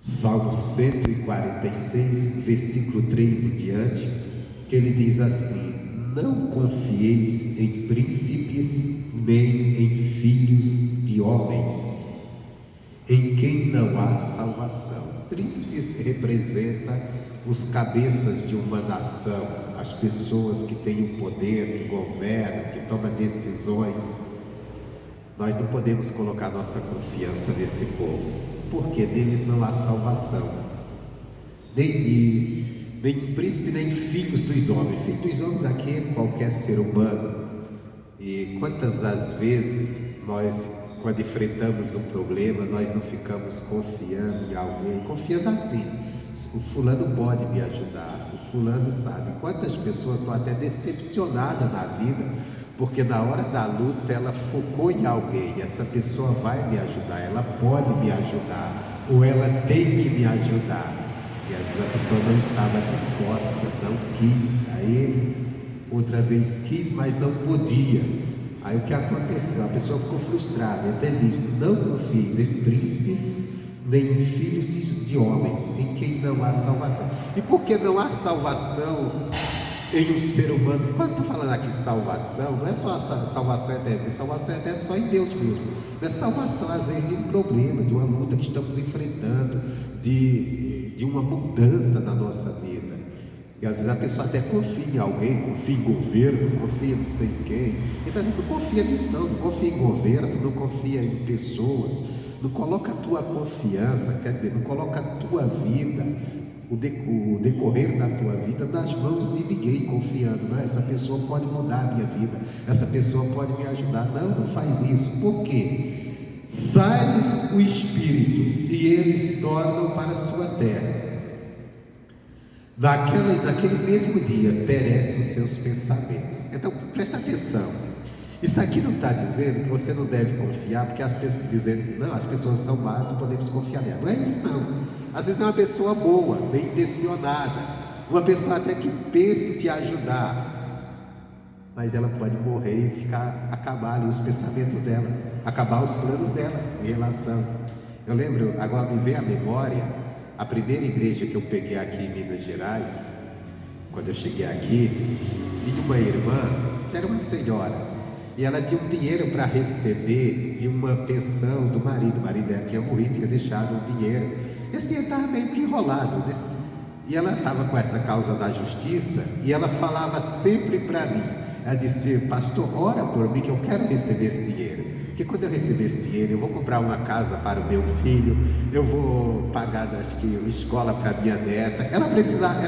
Salmo 146, versículo 3 em diante, que ele diz assim: não confieis em príncipes, nem em filhos de homens, em quem não há salvação. Príncipes representa os cabeças de uma nação, as pessoas que têm o poder, que governam, que tomam decisões. Nós não podemos colocar nossa confiança nesse povo, porque neles não há salvação, nem em príncipe, nem em filhos dos homens. Filho dos homens aqui é qualquer ser humano. E quantas as vezes nós, quando enfrentamos um problema, nós não ficamos confiando em alguém, confiando assim: o fulano pode me ajudar, o fulano sabe. Quantas pessoas estão até decepcionadas na vida, porque na hora da luta ela focou em alguém: essa pessoa vai me ajudar, ela pode me ajudar, ou ela tem que me ajudar. E às vezes a pessoa não estava disposta, não quis. Aí outra vez quis, mas não podia. Aí o que aconteceu? A pessoa ficou frustrada. Então ele diz: não confieis em príncipes, nem em filhos de homens, em quem não há salvação. E por que não há salvação em um ser humano? Quando está falando aqui salvação, não é só a salvação eterna. Salvação eterna é só em Deus mesmo. Não é salvação às vezes de um problema, de uma luta que estamos enfrentando, de uma mudança na nossa vida. E às vezes a pessoa até confia em alguém, confia em governo, confia em não sei quem. Então não confia nisso não confia em governo, não confia em pessoas, não coloca a tua confiança, quer dizer, não coloca a tua vida, o decorrer da tua vida nas mãos de ninguém, confiando: não, essa pessoa pode mudar a minha vida, essa pessoa pode me ajudar. Não faz isso. Por quê? Sai-lhes o espírito e eles tornam para a sua terra. Naquele mesmo dia perecem os seus pensamentos. Então presta atenção, isso aqui não está dizendo que você não deve confiar, porque as pessoas dizendo: não, as pessoas são más, não podemos confiar nela. Não é isso não. Às vezes é uma pessoa boa, bem intencionada, uma pessoa até que pense em te ajudar, mas ela pode morrer e acabar ali os pensamentos dela, acabar os planos dela em relação. Eu lembro, agora me vem à memória, a primeira igreja que eu peguei aqui em Minas Gerais. Quando eu cheguei aqui, tinha uma irmã, já era uma senhora, e ela tinha um dinheiro para receber de uma pensão do marido. O marido dela tinha morrido, tinha deixado um dinheiro. Esse dinheiro estava meio que enrolado, né? E ela estava com essa causa da justiça, e ela falava sempre para mim. Ela disse: pastor, ora por mim que eu quero receber esse dinheiro, porque quando eu receber esse dinheiro eu vou comprar uma casa para o meu filho, eu vou pagar, acho que, uma escola para minha neta. Ela precisava,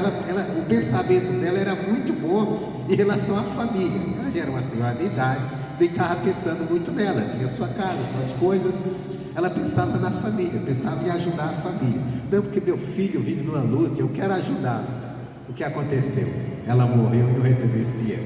o pensamento dela era muito bom em relação à família. Ela já era uma senhora de idade, nem estava pensando muito nela, tinha sua casa, suas coisas. Ela pensava na família, pensava em ajudar a família. Não, porque meu filho vive numa luta, eu quero ajudá-lo. O que aconteceu? Ela morreu e não recebeu esse dinheiro.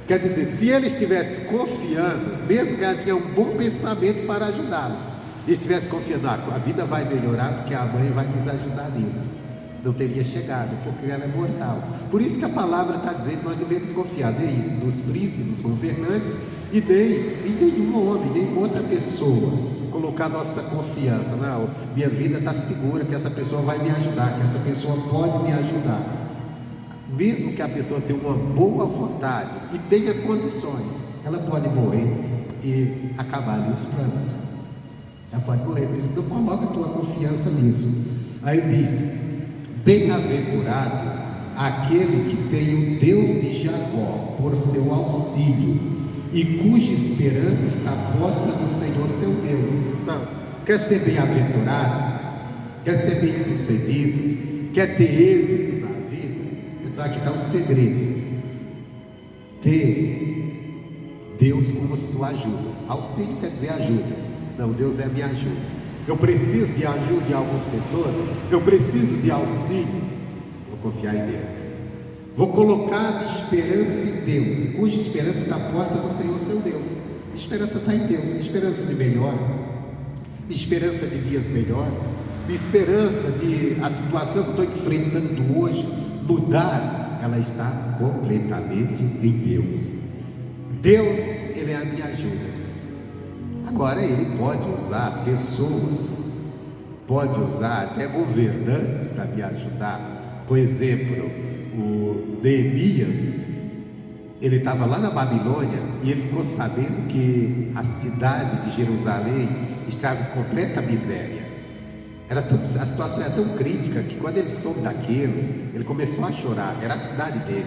Quer dizer, se ele estivesse confiando, mesmo que ela tinha um bom pensamento para ajudá-los, e estivesse confiando: a vida vai melhorar porque a mãe vai nos ajudar nisso, não teria chegado, porque ela é mortal. Por isso que a palavra está dizendo que nós devemos confiar nem nos príncipes, nos governantes, e nem em nenhum homem, nem em outra pessoa, colocar nossa confiança: não, minha vida está segura, que essa pessoa vai me ajudar, que essa pessoa pode me ajudar. Mesmo que a pessoa tenha uma boa vontade e tenha condições, ela pode morrer e acabar ali os planos. Ela pode morrer. Por isso, não coloca a tua confiança nisso. Aí diz: bem-aventurado aquele que tem o Deus de Jacó por seu auxílio, e cuja esperança está posta no Senhor seu Deus. Então, quer ser bem-aventurado? Quer ser bem-sucedido? Quer ter êxito? Então aqui está o segredo: ter Deus como sua ajuda. Auxílio quer dizer ajuda. Não, Deus é a minha ajuda. Eu preciso de ajuda em algum setor, eu preciso de auxílio, vou confiar em Deus. Vou colocar a minha esperança em Deus, cuja esperança está posta no Senhor seu Deus. Minha esperança está em Deus, minha esperança de melhora, minha esperança de dias melhores, minha esperança de a situação que estou enfrentando hoje mudar, ela está completamente em Deus. Deus, Ele é a minha ajuda. Agora Ele pode usar pessoas pode usar até governantes para me ajudar. Por exemplo, o Neemias, ele estava lá na Babilônia e ele ficou sabendo que a cidade de Jerusalém estava em completa miséria. A situação era tão crítica que quando ele soube daquilo, ele começou a chorar. Era a cidade dele.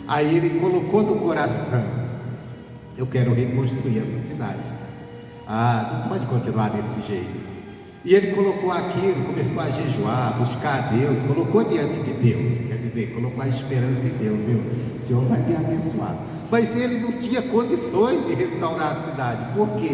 Aí ele colocou no coração: eu quero reconstruir essa cidade. Não pode continuar desse jeito. E ele colocou aquilo, começou a jejuar, buscar a Deus, colocou diante de Deus, quer dizer, colocou a esperança em Deus. Deus, o Senhor vai me abençoar. Mas ele não tinha condições de restaurar a cidade, porque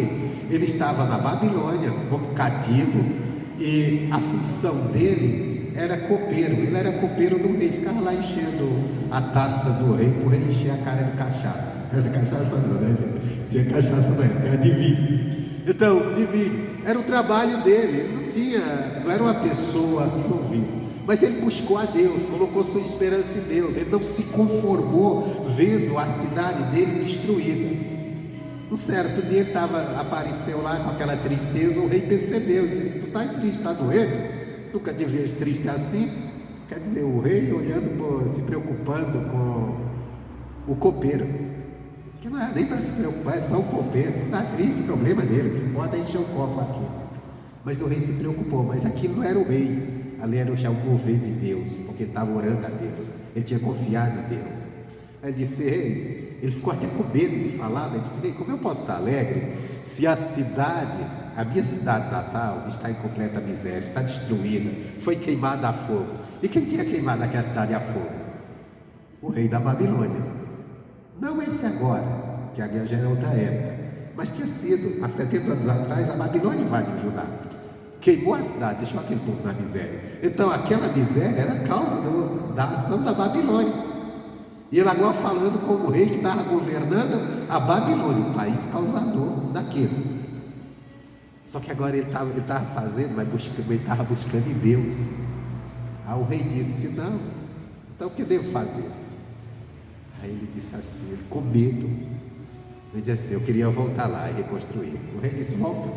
ele estava na Babilônia como cativo, e a função dele era copeiro. Ele era copeiro do rei, ficava lá enchendo a taça do rei, para o rei encher a cara de cachaça. Não era cachaça não, né, gente? Tinha cachaça na época, era de vinho. Então, de vinho. Era o trabalho dele, ele não era uma pessoa envolvida, mas ele buscou a Deus, colocou sua esperança em Deus. Ele não se conformou vendo a cidade dele destruída. Um certo dia ele apareceu lá com aquela tristeza. O rei percebeu, disse: tu está triste, está doente? Nunca te vejo triste assim. Quer dizer, o rei olhando, se preocupando com o copeiro, que não é nem para se preocupar, é só o copeiro. Se está triste, o problema dele, pode encher o copo aqui. Mas o rei se preocupou. Mas aquilo não era o rei, ali era já o mover de Deus, porque ele estava orando a Deus, ele tinha confiado em Deus. Aí ele disse: rei, ele ficou até com medo de falar, mas disse: rei, como eu posso estar alegre se a minha cidade natal está em completa miséria, está destruída, foi queimada a fogo? E quem tinha queimado aquela cidade a fogo? O rei da Babilônia. Não esse agora, que agora já era outra época, mas tinha sido, há 70 anos atrás, a Babilônia invadiu Judá, queimou a cidade, deixou aquele povo na miséria. Então aquela miséria era a causa da ação da Babilônia. E ele agora falando como o rei que estava governando a Babilônia, o país causador daquilo. Só que agora ele estava fazendo, mas ele estava buscando em Deus. Aí o rei disse: não, então o que eu devo fazer? Aí ele disse assim, com medo, ele disse assim: eu queria voltar lá e reconstruir. O rei disse: volta.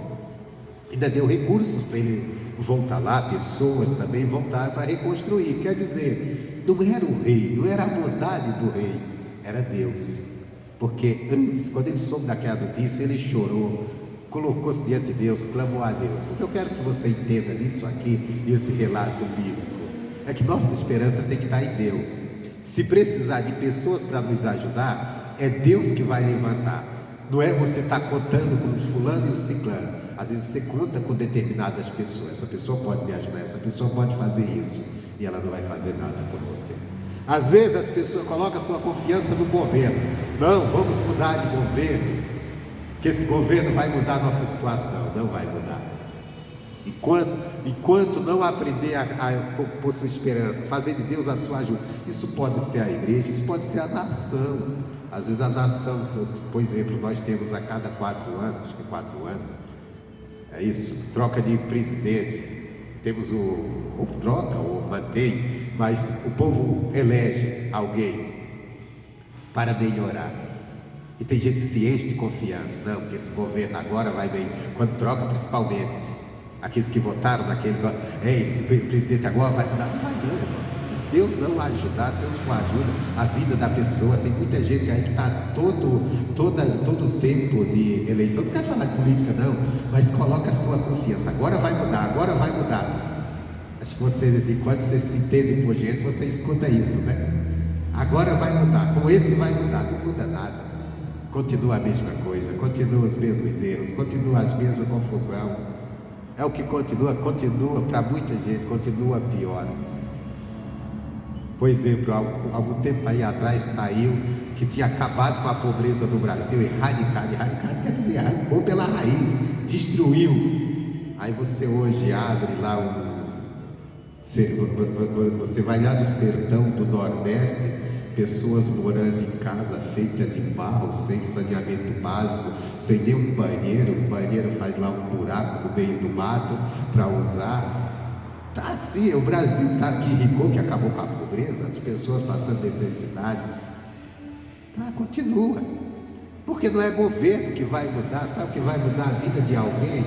Ainda deu recursos para ele voltar lá, pessoas também voltaram para reconstruir. Quer dizer, não era o rei, não era a bondade do rei, era Deus. Porque antes, quando ele soube daquela notícia, ele chorou, colocou-se diante de Deus, clamou a Deus. O que eu quero que você entenda nisso aqui, esse relato bíblico, é que nossa esperança tem que estar em Deus. Se precisar de pessoas para nos ajudar, é Deus que vai levantar. Não é você estar contando com o fulano e o ciclano. Às vezes você conta com determinadas pessoas. Essa pessoa pode me ajudar, essa pessoa pode fazer isso, e ela não vai fazer nada por você. Às vezes as pessoas colocam a sua confiança no governo. Não, vamos mudar de governo, que esse governo vai mudar a nossa situação. Não vai mudar. Enquanto não aprender a pôr sua esperança, fazer de Deus a sua ajuda. Isso pode ser a igreja, isso pode ser a nação. Às vezes a nação, por exemplo, nós temos a cada 4 anos, acho que 4 anos, é isso, troca de presidente. Temos ou troca ou mantém, mas o povo elege alguém para melhorar. E tem gente que se enche de confiança. Não, porque esse governo agora vai bem. Quando troca, principalmente aqueles que votaram naquele, esse presidente agora vai mudar. Não vai não, irmão. Se Deus não ajudar, se Deus não ajuda a vida da pessoa, tem muita gente aí que está todo o tempo de eleição, não quero falar de política não, mas coloca a sua confiança, agora vai mudar, agora vai mudar. Acho que você, quando você se entende por gente, você escuta isso, né? Agora vai mudar, com esse vai mudar. Não muda nada, continua a mesma coisa, continua os mesmos erros, continua as mesmas confusão. É o que continua para muita gente, continua pior. Por exemplo, algum tempo aí atrás saiu que tinha acabado com a pobreza no Brasil, erradicado quer dizer, arrancou pela raiz, destruiu. Aí você hoje abre lá você vai lá no sertão do Nordeste, pessoas morando em casa feita de barro, sem saneamento básico, sem nenhum banheiro. O banheiro faz lá um buraco no meio do mato para usar. Tá assim, o Brasil está aqui rico, que acabou com a pobreza, as pessoas passando necessidade. Tá, continua, porque não é governo que vai mudar. Sabe o que vai mudar a vida de alguém?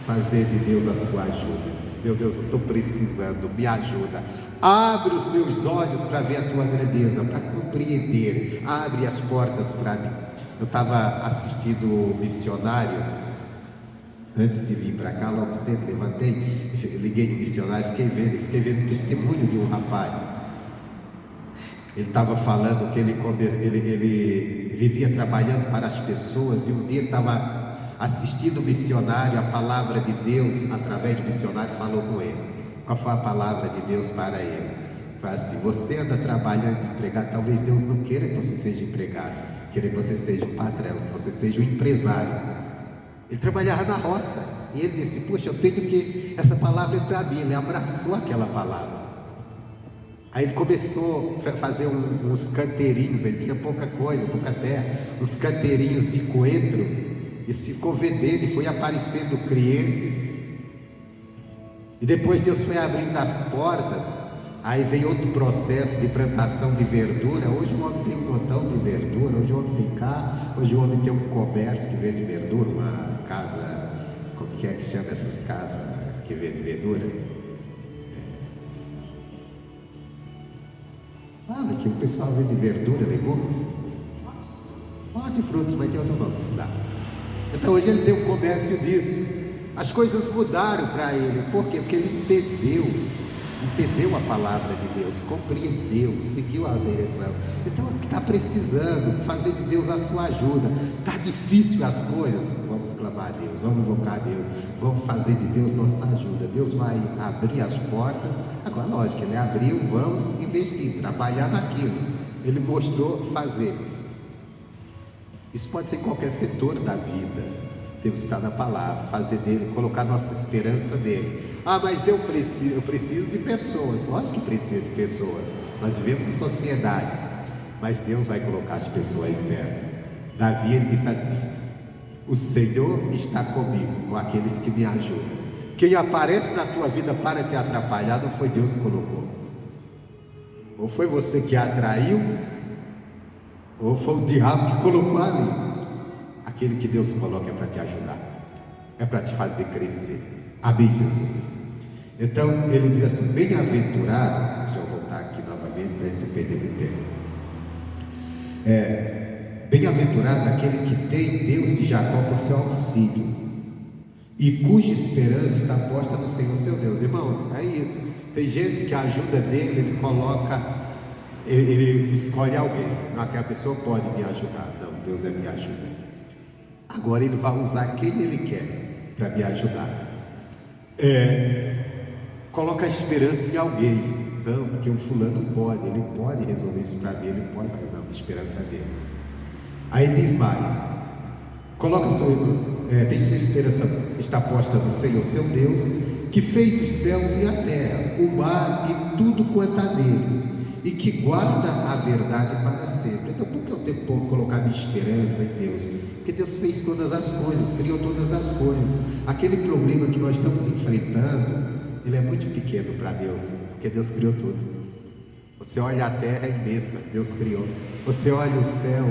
Fazer de Deus a sua ajuda. Meu Deus, eu estou precisando, me ajuda. Abre os meus olhos para ver a tua grandeza, para compreender. Abre as portas para mim. Eu estava assistindo o missionário antes de vir para cá, logo cedo levantei, liguei no missionário, fiquei vendo o testemunho de um rapaz. Ele estava falando que ele vivia trabalhando para as pessoas, e um dia estava assistindo o missionário, a palavra de Deus, através do missionário, falou com ele. Qual foi a palavra de Deus para ele? Fala assim: você anda trabalhando, empregado, talvez Deus não queira que você seja empregado, queira que você seja um patrão, que você seja um empresário. Ele trabalhava na roça, e ele disse: puxa, eu tenho que, essa palavra é para mim. Ele abraçou aquela palavra. Aí ele começou a fazer uns canteirinhos. Ele tinha pouca coisa, pouca terra, uns canteirinhos de coentro, e se ficou vendendo, e foi aparecendo clientes. E depois Deus foi abrindo as portas. Aí veio outro processo de plantação de verdura. Hoje o homem tem um montão de verdura, hoje o homem tem carro, hoje o homem tem um comércio que vende verdura, uma casa, como que é que chama essas casas que vende verdura? Fala que o pessoal vende verdura, legumes, hortifrutos, mas tem outro nome que se dá. Então hoje ele tem um comércio disso. As coisas mudaram para ele. Por quê? Porque ele entendeu a palavra de Deus, compreendeu, seguiu a direção. Então está precisando fazer de Deus a sua ajuda. Está difícil as coisas, vamos clamar a Deus, vamos invocar a Deus, vamos fazer de Deus nossa ajuda. Deus vai abrir as portas. Agora, lógico, Ele abriu, vamos investir, trabalhar naquilo. Ele mostrou fazer. Isso pode ser em qualquer setor da vida. Temos que estar na palavra, fazer dele, colocar nossa esperança nele. Ah, mas eu preciso de pessoas. Lógico que precisa de pessoas. Nós vivemos em sociedade, mas Deus vai colocar as pessoas certas. Davi, ele disse assim: o Senhor está comigo, com aqueles que me ajudam. Quem aparece na tua vida para te atrapalhar, não foi Deus que colocou. Ou foi você que atraiu, ou foi o diabo que colocou ali. Aquele que Deus coloca é para te ajudar, é para te fazer crescer. Amém, Jesus? Então ele diz assim: bem-aventurado, deixa eu voltar aqui novamente para a gente perder muito tempo. Bem-aventurado aquele que tem Deus de Jacó por seu auxílio, e cuja esperança está posta no Senhor seu Deus. Irmãos, é isso. Tem gente que a ajuda dele, ele coloca, ele escolhe alguém. Não, aquela pessoa pode me ajudar. Não, Deus é minha ajuda. Agora ele vai usar quem ele quer para me ajudar. Coloca a esperança em alguém. Não, porque o fulano pode, ele pode resolver isso para mim, ele pode. Não, a esperança é Deus. Aí diz mais: tem sua esperança está posta no Senhor seu Deus, que fez os céus e a terra, o mar e tudo quanto há neles, e que guarda a verdade para sempre. Então por que eu tenho que colocar minha esperança em Deus? Porque Deus fez todas as coisas, criou todas as coisas. Aquele problema que nós estamos enfrentando, ele é muito pequeno para Deus, porque Deus criou tudo. Você olha a terra, é imensa, Deus criou. Você olha o céu,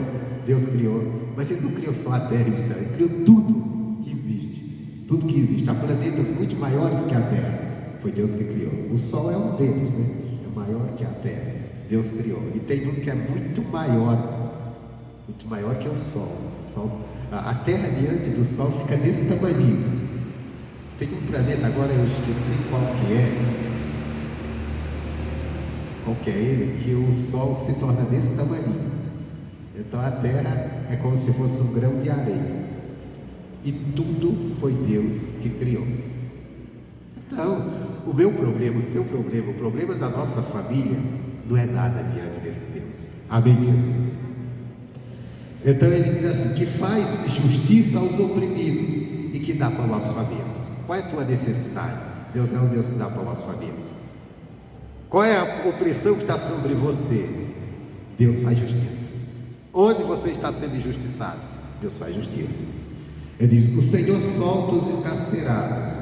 Deus criou. Mas Ele não criou só a terra e o céu, Ele criou tudo que existe. Tudo que existe. Há planetas muito maiores que a terra, foi Deus que criou. O sol é um deles, né? É maior que a terra, Deus criou. E tem um que é muito maior que o sol. A terra diante do sol fica desse tamanho. Tem um planeta, agora eu esqueci qual que é ele, que o sol se torna desse tamanho. Então a terra é como se fosse um grão de areia, e tudo foi Deus que criou. Então o meu problema, o seu problema, o problema da nossa família não é nada diante desse Deus. Amém, Jesus? Então ele diz assim: que faz justiça aos oprimidos e que dá pão às famintos. Qual é a tua necessidade? Deus é um Deus que dá pão às famintos. Qual é a opressão que está sobre você? Deus faz justiça. Onde você está sendo injustiçado? Deus faz justiça. Ele diz: o Senhor solta os encarcerados,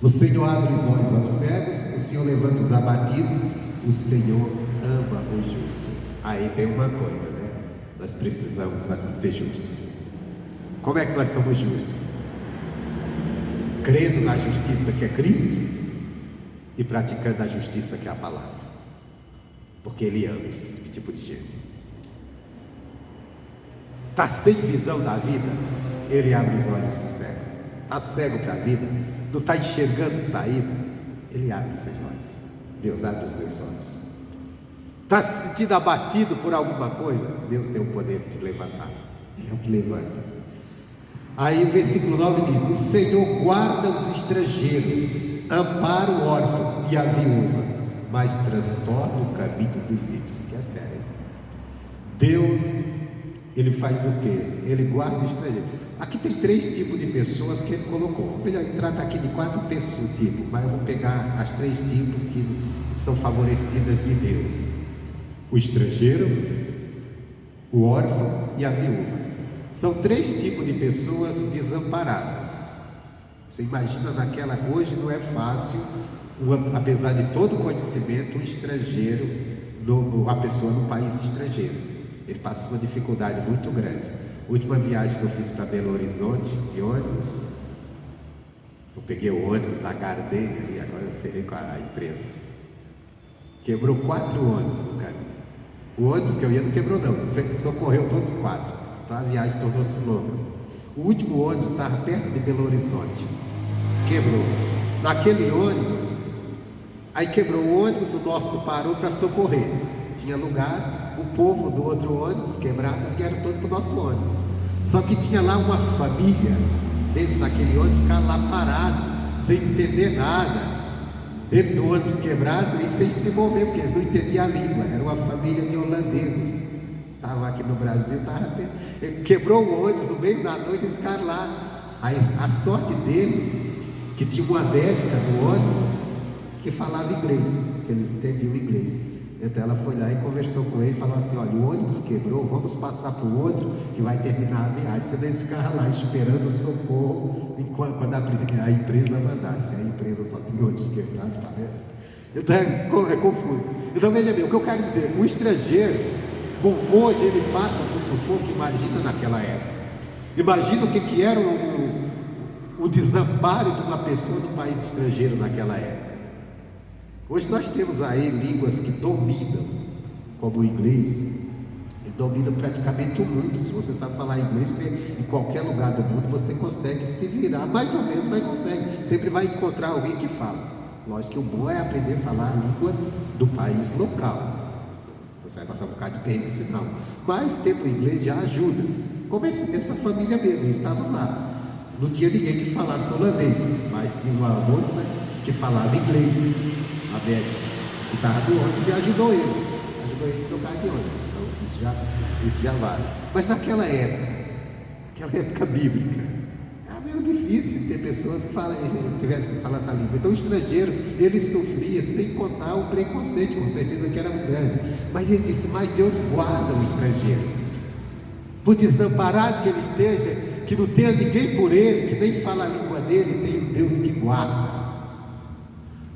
o Senhor abre os olhos aos cegos, o Senhor levanta os abatidos, o Senhor ama os justos. Aí tem uma coisa, né? Nós precisamos ser justos. Como é que nós somos justos? crendo na justiça que é Cristo e praticando a justiça que é a palavra, porque Ele ama esse tipo de gente. Está sem visão da vida, Ele abre os olhos do cego. Está cego para a vida, não está enxergando saída, Ele abre os seus olhos. Deus abre os meus olhos. Está se sentindo abatido por alguma coisa, Deus tem o poder de te levantar. Ele é o que levanta. Aí o versículo 9 diz: o Senhor guarda os estrangeiros, ampara o órfão e a viúva, mas transtorna o caminho dos ímpios. Que é sério. Deus, Ele faz o quê? Ele guarda o estrangeiro. Aqui tem 3 tipos de pessoas que Ele colocou. Melhor, ele trata aqui de 4 tipos, mas eu vou pegar as 3 tipos que são favorecidas de Deus: o estrangeiro, o órfão e a viúva. São 3 tipos de pessoas desamparadas. Você imagina naquela, hoje não é fácil, apesar de todo o conhecimento, um estrangeiro, a pessoa no país estrangeiro, ele passa uma dificuldade muito grande. A última viagem que eu fiz para Belo Horizonte, de ônibus, eu peguei o ônibus na Gardenia e agora eu ferrei com a empresa. Quebrou 4 ônibus no caminho. O ônibus que eu ia não quebrou não, socorreu todos os 4. Então a viagem tornou-se longa. O último ônibus estava perto de Belo Horizonte, quebrou. Naquele ônibus, aí quebrou o ônibus, o nosso parou para socorrer. Tinha lugar, o povo do outro ônibus quebrado vieram todo para o nosso ônibus. Só que tinha lá uma família dentro daquele ônibus, ficaram lá parado, sem entender nada, dentro do ônibus quebrado e sem se mover, porque eles não entendiam a língua. Era uma família de holandeses. Estava aqui no Brasil, quebrou o ônibus no meio da noite, eles ficaram lá. Aí, a sorte deles, que tinha uma médica no ônibus que falava inglês, que eles entendiam inglês. Então ela foi lá e conversou com ele e falou assim: olha, o ônibus quebrou, vamos passar para o outro que vai terminar a viagem. Você eles ficaram lá esperando o socorro quando a empresa mandasse. A empresa só tinha ônibus quebrado, parece. Então é confuso. Então veja bem, o que eu quero dizer: o estrangeiro, bom, hoje ele passa por sufoco. Imagina naquela época. Imagina o que era o desamparo de uma pessoa no país estrangeiro naquela época. Hoje nós temos aí línguas que dominam, como o inglês. Ele domina praticamente o mundo. Se você sabe falar inglês, em qualquer lugar do mundo você consegue se virar, mais ou menos, mas consegue. Sempre vai encontrar alguém que fala. Lógico que o bom é aprender a falar a língua do país local. Você vai passar um bocado de perrengue, senão. Mas ter o inglês já ajuda. Como essa família mesmo, eles estavam lá. Não tinha ninguém que falasse holandês, mas tinha uma moça que falava inglês, a médica, que estava do ônibus e ajudou eles a trocar de ônibus. Então isso já vale. Mas naquela época bíblica, era meio difícil ter pessoas que tivessem que falar essa língua. Então o estrangeiro, ele sofria, sem contar o preconceito, com certeza que era muito grande. Mas ele disse: mas Deus guarda o estrangeiro, por desamparado que ele esteja, que não tenha ninguém por ele, que nem fala a língua dele, tem um Deus que guarda.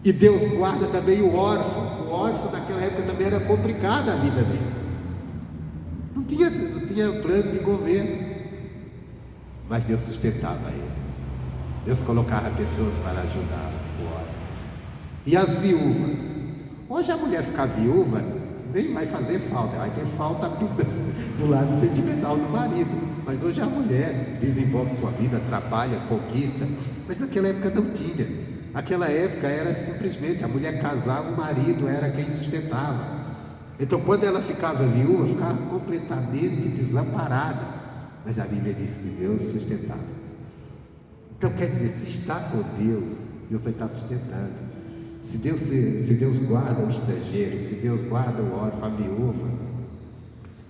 E Deus guarda também o órfão. O órfão naquela época também era complicada a vida dele. Não tinha plano de governo, mas Deus sustentava ele. Deus colocava pessoas para ajudar o órfão. E as viúvas? Hoje a mulher ficar viúva nem vai fazer falta, vai ter falta apenas do lado sentimental do marido. Mas hoje a mulher desenvolve sua vida, trabalha, conquista. Mas naquela época não tinha. Naquela época era simplesmente a mulher casava, o marido era quem sustentava. Então quando ela ficava viúva, ficava completamente desamparada. Mas a Bíblia diz que Deus sustentava. Então quer dizer, se está com Deus, Deus vai estar sustentando. Se Deus guarda o estrangeiro, se Deus guarda o órfão, a viúva,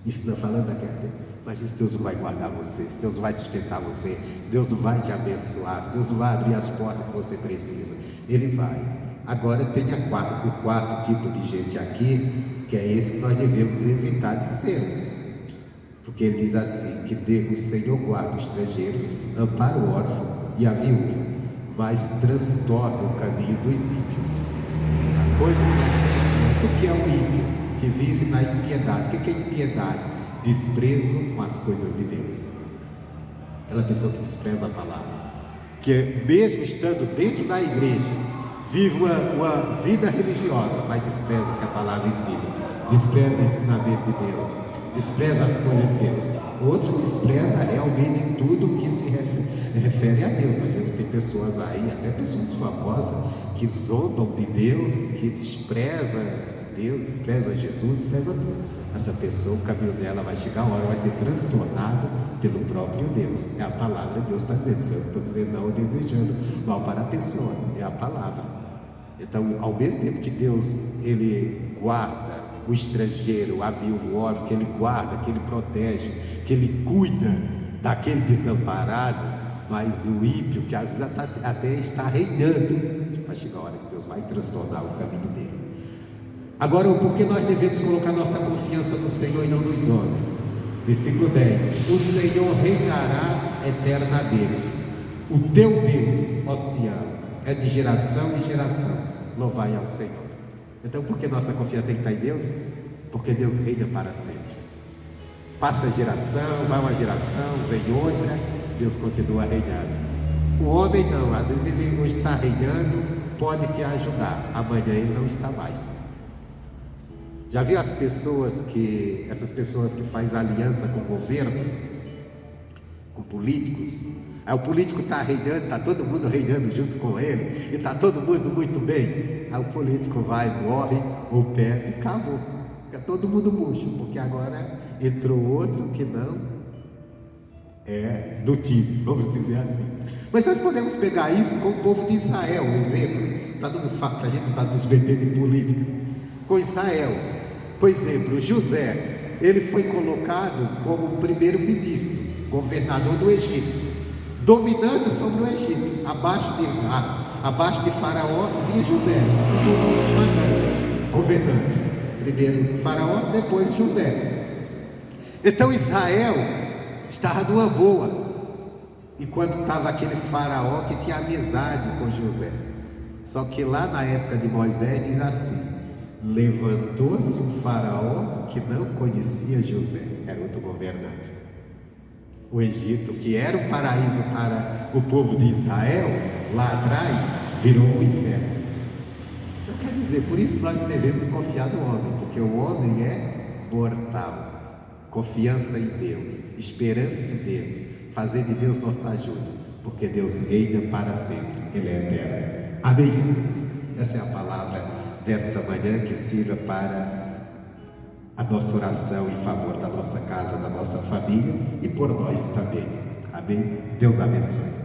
isso não falando daquela. Mas se Deus não vai guardar você, se Deus não vai sustentar você, se Deus não vai te abençoar, se Deus não vai abrir as portas que você precisa, Ele vai. Agora tem o quarto tipo de gente aqui, que é esse que nós devemos evitar de sermos. Porque ele diz assim, que o Senhor guarda os estrangeiros, ampara o órfão e a viúva, mas transtorna o caminho dos ímpios. A coisa que nós precisamos, o que é o ímpio? Que vive na impiedade. O que é impiedade? Desprezo com as coisas de Deus. Aquela pessoa que despreza a palavra. que mesmo estando dentro da igreja, vive uma vida religiosa, mas despreza o que a palavra ensina, despreza o ensinamento de Deus, despreza as coisas de Deus. Outros despreza realmente tudo que se refere a Deus. Nós vemos que tem pessoas aí, até pessoas famosas, que zombam de Deus, que despreza Deus, despreza Jesus, despreza tudo. Essa pessoa, o caminho dela vai chegar uma hora, vai ser transtornado pelo próprio Deus. É a palavra de Deus está dizendo. Se eu estou dizendo não, desejando mal para a pessoa, é a palavra. Então, ao mesmo tempo que Deus, Ele guarda o estrangeiro, a viúva, o órfão, que Ele guarda, que Ele protege, que Ele cuida daquele desamparado, mas o ímpio, que às vezes até está reinando, vai chegar a hora que Deus vai transtornar o caminho dele. Agora, por que nós devemos colocar nossa confiança no Senhor e não nos homens? Versículo 10: o Senhor reinará eternamente, o teu Deus, ó Sião, é de geração em geração. Louvai ao Senhor. Então, por que nossa confiança tem que estar em Deus? Porque Deus reina para sempre. Passa geração, vai uma geração, vem outra, Deus continua reinando. O homem não, às vezes ele hoje está reinando, pode te ajudar, amanhã ele não está mais. Já viu essas pessoas que fazem aliança com governos, com políticos? Aí o político está reinando, está todo mundo reinando junto com ele, e está todo mundo muito bem. Aí o político vai, morre, ou perde, e acabou. Fica todo mundo murcho, porque agora entrou outro que não é do time, vamos dizer assim. Mas nós podemos pegar isso com o povo de Israel, um exemplo, para a gente não estar nos metendo em política. Com Israel, por exemplo, José, ele foi colocado como primeiro-ministro, governador do Egito, dominando sobre o Egito. Abaixo de Faraó vinha José, segundo mandante, governante. Primeiro Faraó, depois José. Então Israel estava numa boa, enquanto estava aquele Faraó que tinha amizade com José. Só que lá na época de Moisés diz assim: levantou-se um Faraó que não conhecia José, era outro governante. O Egito, que era um paraíso para o povo de Israel, lá atrás, virou um inferno. Então quer dizer, por isso nós não devemos confiar no homem, porque o homem é mortal. Confiança em Deus, esperança em Deus, fazer de Deus nossa ajuda, porque Deus reina para sempre, Ele é eterno. Amém, Jesus? Essa é a palavra dessa manhã, que sirva para a nossa oração em favor da nossa casa, da nossa família e por nós também. Amém? Deus abençoe.